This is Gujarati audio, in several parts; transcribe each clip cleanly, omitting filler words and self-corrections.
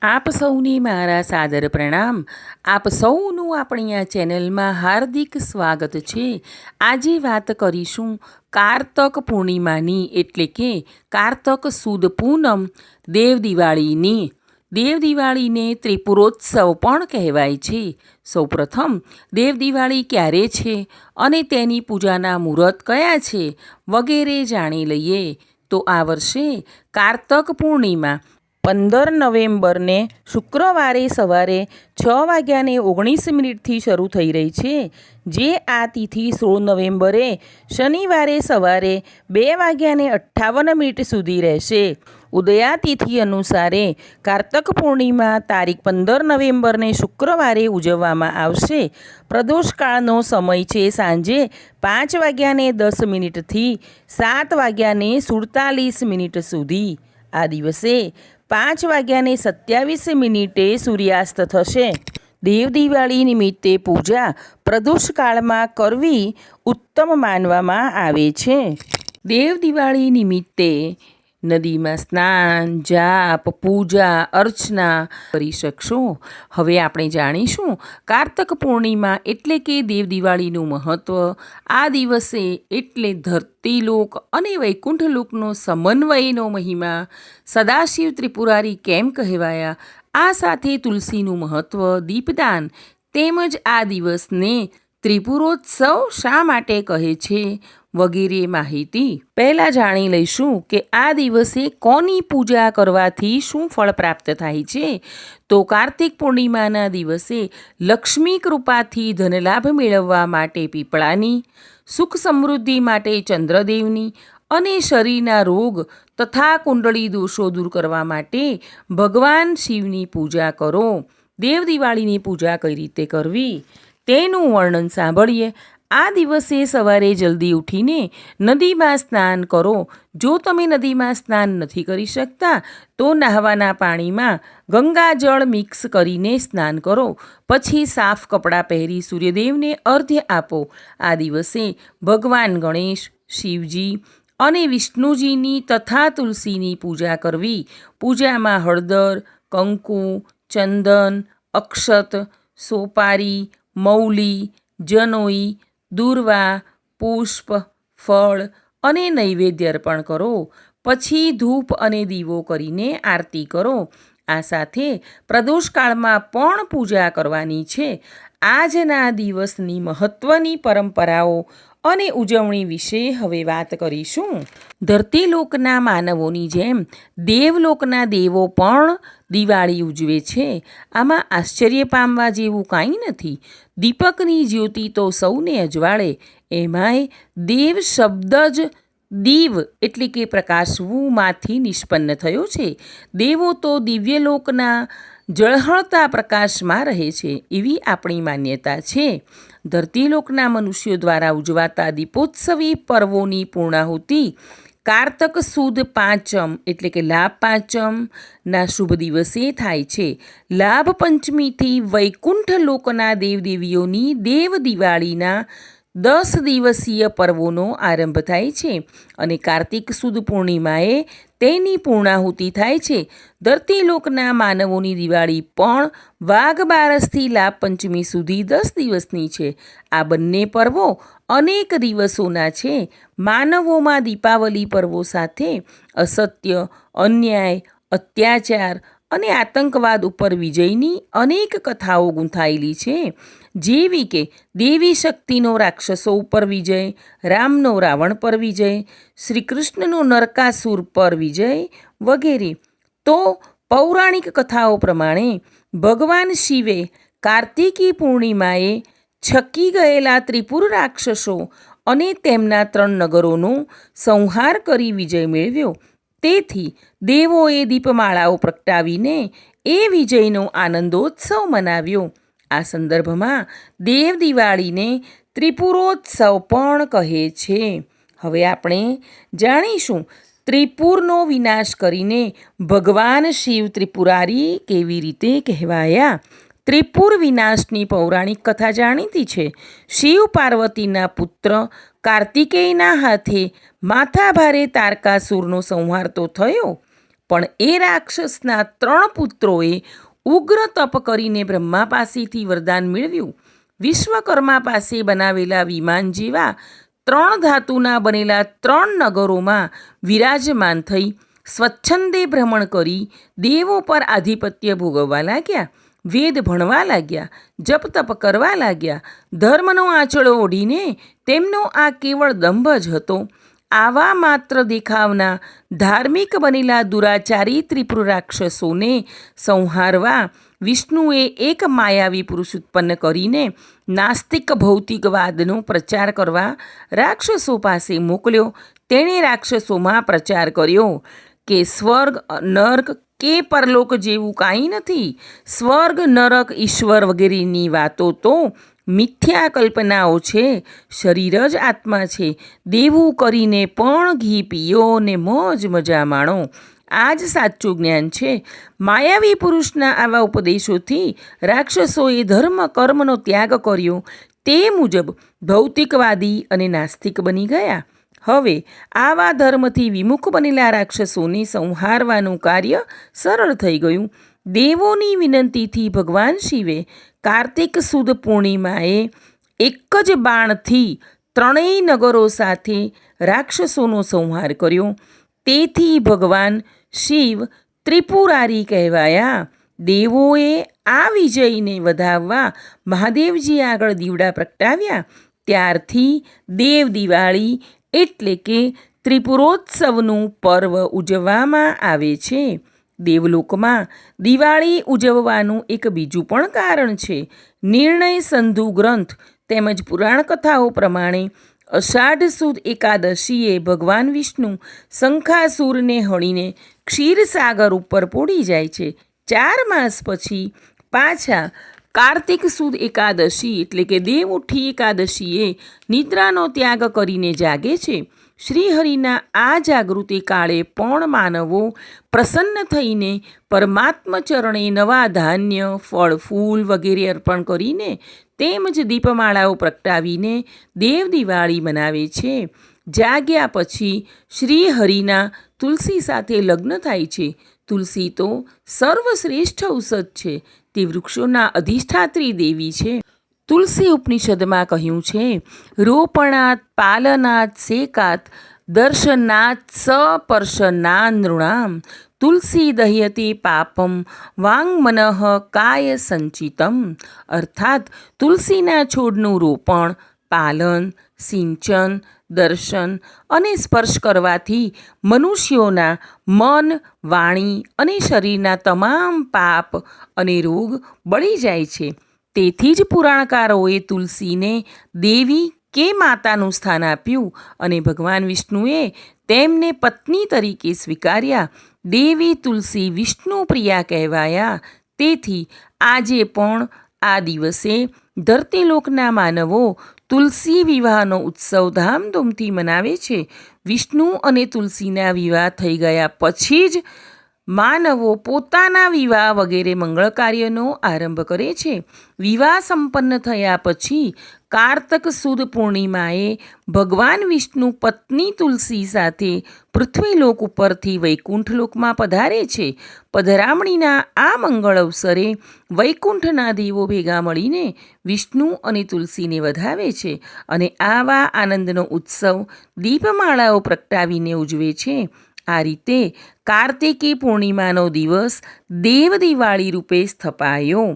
આપ સૌને મારા સાદર પ્રણામ. આપ સૌનું આપણી આ ચેનલમાં હાર્દિક સ્વાગત છે. આજે વાત કરીશું કારતક પૂર્ણિમાની, એટલે કે કારતક સુદ પૂનમ દેવ દિવાળીની. દેવ દિવાળીને ત્રિપુરોત્સવ પણ કહેવાય છે. સૌપ્રથમ દેવ દિવાળી ક્યારે છે અને તેની પૂજાના મુહૂર્ત કયા છે વગેરે જાણી લઈએ. તો આ વર્ષે કારતક પૂર્ણિમા 15 નવેમ્બરને શુક્રવારે સવારે 6:19 શરૂ થઈ રહી છે, જે આ તિથિ 16 નવેમ્બરે શનિવારે સવારે 2:58 સુધી રહેશે. ઉદયાતિથિ અનુસારે કારતક પૂર્ણિમા તારીખ 15 નવેમ્બરને શુક્રવારે ઉજવવામાં આવશે. પ્રદોષકાળનો સમય છે સાંજે 5:10 થી 7:47 સુધી. આ દિવસે 5:27 સૂર્યાસ્ત થશે. દેવ દિવાળી નિમિત્તે પૂજા પ્રદોષકાળમાં કરવી ઉત્તમ માનવામાં આવે છે. દેવ દિવાળી નિમિત્તે નદીમાં સ્નાન, જાપ, પૂજા અર્ચના કરી શકશો. હવે આપણે જાણીશું કારતક પૂર્ણિમા એટલે કે દેવ દિવાળીનું મહત્ત્વ. આ દિવસે એટલે ધરતીલોક અને વૈકુંઠલોકનો સમન્વયનો મહિમા. સદાશિવ ત્રિપુરારી કેમ કહેવાયા, આ સાથે તુલસીનું મહત્ત્વ, દીપદાન તેમજ આ દિવસને ત્રિપુરોત્સવ શા માટે કહે છે વગેરે માહિતી પહેલાં જાણી લઈશું કે આ દિવસે કોની પૂજા કરવાથી શું ફળ પ્રાપ્ત થાય છે. તો કાર્તિક પૂર્ણિમાના દિવસે લક્ષ્મી કૃપાથી ધનલાભ મેળવવા માટે પીપળાની, સુખ સમૃદ્ધિ માટે ચંદ્રદેવની અને શરીરના રોગ તથા કુંડળી દોષો દૂર કરવા માટે ભગવાન શિવની પૂજા કરો. દેવ દિવાળીની પૂજા કઈ રીતે કરવી તેનું વર્ણન સાંભળીએ. આ દિવસે સવારે જલ્દી ઉઠીને નદીમાં સ્નાન કરો. જો તમે નદીમાં સ્નાન નથી કરી શકતા તો નહાવાના પાણીમાં ગંગાજળ મિક્સ કરીને સ્નાન કરો. પછી સાફ કપડાં પહેરી સૂર્યદેવને અર્ઘ્ય આપો. આ દિવસે ભગવાન ગણેશ, શિવજી અને વિષ્ણુજીની તથા તુલસીની પૂજા કરવી. પૂજામાં હળદર, કંકુ, ચંદન, અક્ષત, સોપારી, મૌલી, જનોઈ, દૂર્વા, પુષ્પ, ફળ અને નૈવેદ્ય અર્પણ કરો. પછી ધૂપ અને દીવો કરીને આરતી કરો. આ સાથે પ્રદોષકાળમાં પણ પૂજા કરવાની છે. આજના દિવસની મહત્ત્વની પરંપરાઓ અને ઉજવણી વિશે હવે વાત કરીશું. ધરતીલોકના માનવોની જેમ દેવલોકના દેવો પણ દિવાળી ઉજવે છે. આમાં આશ્ચર્ય પામવા જેવું કાંઈ નથી. દીપકની જ્યોતિ તો સૌને અજવાળે. એમાંય દેવ શબ્દ જ દીવ એટલે કે પ્રકાશવુંમાંથી નિષ્પન્ન થયો છે. દેવો તો દિવ્યલોકના ઝળહળતા પ્રકાશમાં રહે છે એવી આપણી માન્યતા છે. ધરતીલોકના મનુષ્યો દ્વારા ઉજવાતા દીપોત્સવી પર્વોની પૂર્ણાહુતિ કારતક સુદ પાંચમ એટલે કે લાભ પાંચમના શુભ દિવસે થાય છે. લાભ પંચમીથી વૈકુંઠ લોકના દેવદેવીઓની દેવ દિવાળીના 10 દિવસીય પર્વોનો આરંભ થાય છે અને કાર્તિક સુદ પૂર્ણિમાએ તેની પૂર્ણાહુતિ થાય છે. ધરતીલોકના માનવોની દિવાળી પણ વાઘ બારસથી લાભ પંચમી સુધી 10 દિવસની છે. આ બંને પર્વો અનેક દિવસોના છે. માનવોમાં દીપાવલી પર્વો સાથે અસત્ય, અન્યાય, અત્યાચાર અને આતંકવાદ ઉપર વિજયની અનેક કથાઓ ગૂંથાયેલી છે, જેવી કે દેવી શક્તિનો રાક્ષસો ઉપર વિજય, રામનો રાવણ પર વિજય, શ્રી કૃષ્ણનો નરકાસુર પર વિજય વગેરે. તો પૌરાણિક કથાઓ પ્રમાણે ભગવાન શિવે કાર્તિકી પૂર્ણિમાએ છકી ગયેલા ત્રિપુર રાક્ષસો અને તેમના 3 નગરોનો સંહાર કરી વિજય મેળવ્યો. તેથી દેવોએ દીપમાળાઓ પ્રગટાવીને એ વિજયનો આનંદોત્સવ મનાવ્યો. આ સંદર્ભમાં દેવ દિવાળીને ત્રિપુરોત્સવ પણ કહે છે. હવે આપણે જાણીશું ત્રિપુરનો વિનાશ કરીને ભગવાન શિવ ત્રિપુરારી કેવી રીતે કહેવાયા. ત્રિપુર વિનાશની પૌરાણિક કથા જાણીતી છે. શિવ પાર્વતીના પુત્ર કાર્તિકેયના હાથે માથાભારે તારકાસુરનો સંહાર તો થયો, પણ એ રાક્ષસના 3 પુત્રોએ ઉગ્ર તપ કરીને બ્રહ્મા પાસેથી વરદાન મેળવ્યું. વિશ્વકર્મા પાસે બનાવેલા વિમાન જેવા 3 ધાતુના બનેલા 3 નગરોમાં વિરાજમાન થઈ સ્વચ્છંદે ભ્રમણ કરી દેવો પર આધિપત્ય ભોગવવા લાગ્યા. વેદ ભણવા લાગ્યા, જપ તપ કરવા લાગ્યા. ધર્મનો આંચળો ઓઢીને તેમનો આ કેવળ દંભ જ હતો. આવા માત્ર દેખાવના ધાર્મિક બનેલા દુરાચારી ત્રિપુર રાક્ષસોને સંહારવા વિષ્ણુએ એક માયાવી પુરુષ ઉત્પન્ન કરીને નાસ્તિક ભૌતિકવાદનો પ્રચાર કરવા રાક્ષસો પાસે મોકલ્યો. તેણે રાક્ષસોમાં પ્રચાર કર્યો કે સ્વર્ગ, નર્ક કે પરલોક જેવું કાંઈ નથી. સ્વર્ગ, નરક, ઈશ્વર વગેરેની વાતો તો મિથ્યા કલ્પનાઓ છે. શરીર જ આત્મા છે. દેવું કરીને પણ ઘી પીઓ ને મોજ મજા માણો. આ જ સાચું જ્ઞાન છે. માયાવી પુરુષના આવા ઉપદેશોથી રાક્ષસોએ ધર્મ કર્મનો ત્યાગ કર્યો. તે મુજબ ભૌતિકવાદી અને નાસ્તિક બની ગયા. હવે આવા ધર્મથી વિમુખ બનેલા રાક્ષસોને સંહારવાનું કાર્ય સરળ થઈ ગયું. દેવોની વિનંતીથી ભગવાન શિવે કાર્તિક સુદ પૂર્ણિમાએ એક જ બાણથી 3 નગરો સાથે રાક્ષસોનો સંહાર કર્યો. તેથી ભગવાન શિવ ત્રિપુરારી કહેવાયા. દેવોએ આ વિજયને વધાવવા મહાદેવજી આગળ દીવડા પ્રગટાવ્યા. ત્યારથી દેવ દિવાળી એટલે કે ત્રિપુરોત્સવનું પર્વ ઉજવવામાં આવે છે. દેવલોકમાં દિવાળી ઉજવવાનું એક બીજું પણ કારણ છે. નિર્ણય સંધુ ગ્રંથ તેમજ પુરાણ કથાઓ પ્રમાણે અષાઢ સુદ એકાદશીએ ભગવાન વિષ્ણુ શંખાસુરને હણીને ક્ષીરસાગર ઉપર પોડી જાય છે. 4 માસ પછી પાછા કાર્તિક સુદ એકાદશી એટલે કે દેવ ઉઠી એકાદશીએ નિદ્રાનો ત્યાગ કરીને જાગે છે. શ્રીહરિના આ જાગૃતિ કાળે પણ માનવો પ્રસન્ન થઈને પરમાત્મ ચરણે નવા ધાન્ય, ફળ, ફૂલ વગેરે અર્પણ કરીને તેમજ દીપમાળાઓ પ્રગટાવીને દેવ દિવાળી મનાવે છે. જાગ્યા પછી શ્રીહરિના તુલસી સાથે લગ્ન થાય છે. તુલસી તો સર્વશ્રેષ્ઠ ઔષધ છે. તે વૃક્ષોના અધિષ્ઠાત્રી દેવી છે. તુલસી ઉપનિષદમાં કહ્યું છે, રોપણાત પાલનાત શેકાત દર્શનાત સપર્શના નૃણામ તુલસી દહ્યતે પાપમ વાંગ મનઃ કાય સંચિતમ. અર્થાત તુલસીના છોડનું રોપણ, પાલન, સિંચન, દર્શન અને સ્પર્શ કરવાથી મનુષ્યોના મન, વાણી અને શરીરના તમામ પાપ અને રોગ બળી જાય છે. તેથી જ પુરાણકારોએ તુલસીને દેવી કે માતાનું સ્થાન આપ્યું અને ભગવાન વિષ્ણુએ તેમને પત્ની તરીકે સ્વીકાર્યા. દેવી તુલસી વિષ્ણુ પ્રિયા કહેવાયા. તેથી આજે પણ આ દિવસે ધરતીલોકના માનવો તુલસી વિવાહનો ઉત્સવ ધામધૂમથી મનાવે છે. વિષ્ણુ અને તુલસીના વિવાહ થઈ ગયા પછી જ માનવો પોતાના વિવાહ વગેરે મંગળ કાર્યનો આરંભ કરે છે. વિવાહ સંપન્ન થયા પછી કાર્તક સુદ પૂર્ણિમાએ ભગવાન વિષ્ણુ પત્ની તુલસી સાથે પૃથ્વીલોક ઉપરથી વૈકુંઠલોકમાં પધારે છે. પધરામણીના આ મંગળ અવસરે વૈકુંઠના દેવો ભેગા મળીને વિષ્ણુ અને તુલસીને વધાવે છે અને આવા આનંદનો ઉત્સવ દીપમાળાઓ પ્રગટાવીને ઉજવે છે. આ રીતે કાર્તિકી પૂર્ણિમાનો દિવસ દેવ દિવાળી રૂપે સ્થપાયો.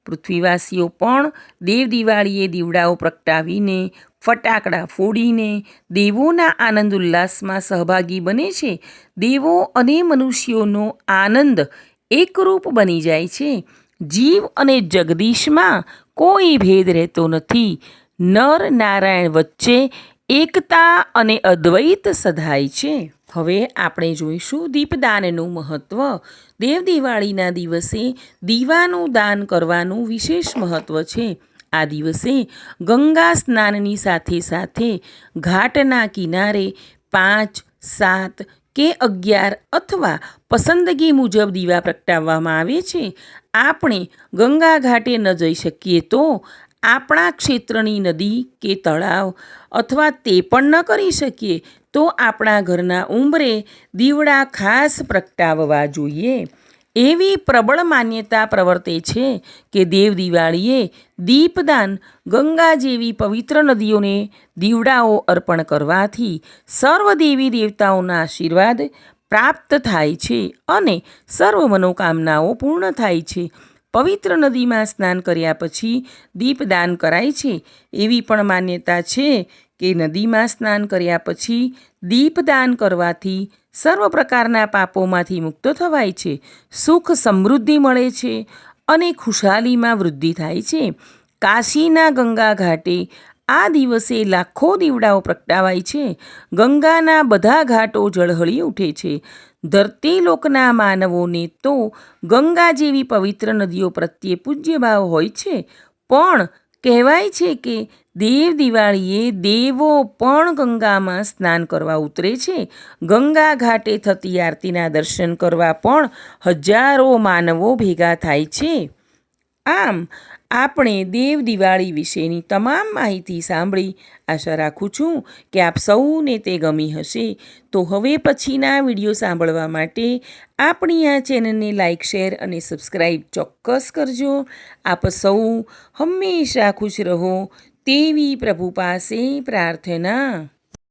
પૃથ્વીવાસીઓ પણ દેવ દિવાળીએ દીવડાઓ પ્રગટાવીને ફટાકડા ફોડીને દેવોના આનંદ ઉલ્લાસમાં સહભાગી બને છે. દેવો અને મનુષ્યોનો આનંદ એકરૂપ બની જાય છે. જીવ અને જગદીશમાં કોઈ ભેદ રહેતો નથી. નર નારાયણ વચ્ચે એકતા અને અદ્વૈત સધાય છે. હવે આપણે જોઈશું દીપદાનનું મહત્ત્વ. દેવ દિવાળીના દિવસે દીવાનું દાન કરવાનું વિશેષ મહત્ત્વ છે. આ દિવસે ગંગા સ્નાનની સાથે સાથે ઘાટના કિનારે 5, 7 કે 11 અથવા પસંદગી મુજબ દીવા પ્રગટાવવામાં આવે છે. આપણે ગંગા ઘાટે ન જઈ શકીએ તો આપણા ક્ષેત્રની નદી કે તળાવ અથવા તે પણ ન કરી શકીએ તો આપણા ઘરના ઉંબરે દીવડા ખાસ પ્રગટાવવા જોઈએ. એવી પ્રબળ માન્યતા પ્રવર્તે છે કે દેવ દિવાળીએ દીપદાન, ગંગા જેવી પવિત્ર નદીઓને દીવડાઓ અર્પણ કરવાથી સર્વ દેવી દેવતાઓના આશીર્વાદ પ્રાપ્ત થાય છે અને સર્વ મનોકામનાઓ પૂર્ણ થાય છે. પવિત્ર નદીમાં સ્નાન કર્યા પછી દીપદાન કરાય છે. એવી પણ માન્યતા છે કે નદીમાં સ્નાન કર્યા પછી દીપદાન કરવાથી સર્વ પ્રકારના પાપોમાંથી મુક્ત થવાય છે, સુખ સમૃદ્ધિ મળે છે અને ખુશાલીમાં વૃદ્ધિ થાય છે. કાશીના ગંગા ઘાટે આ દિવસે લાખો દીવડાઓ પ્રગટાવાય છે. ગંગાના બધા ઘાટો ઝળહળી ઉઠે છે. ધરતી લોકના માનવોને તો ગંગા જેવી પવિત્ર નદીઓ પ્રત્યે પૂજ્યભાવ હોય છે, પણ કહેવાય છે કે દેવ દિવાળીએ દેવો પણ ગંગામાં સ્નાન કરવા ઉતરે છે. ગંગા ઘાટે થતી આરતીના દર્શન કરવા પણ હજારો માનવો ભેગા થાય છે. આમ આપણે દેવ દિવાળી વિશેની તમામ માહિતી સાંભળી. આશા રાખું છું કે આપ સૌને તે ગમી હશે. તો હવે પછીના વિડીયો સાંભળવા માટે આપણી આ ચેનલને લાઇક, શેર અને સબસ્ક્રાઈબ ચોક્કસ કરજો. આપ સૌ હંમેશા ખુશ રહો તેવી પ્રભુ પાસે પ્રાર્થના.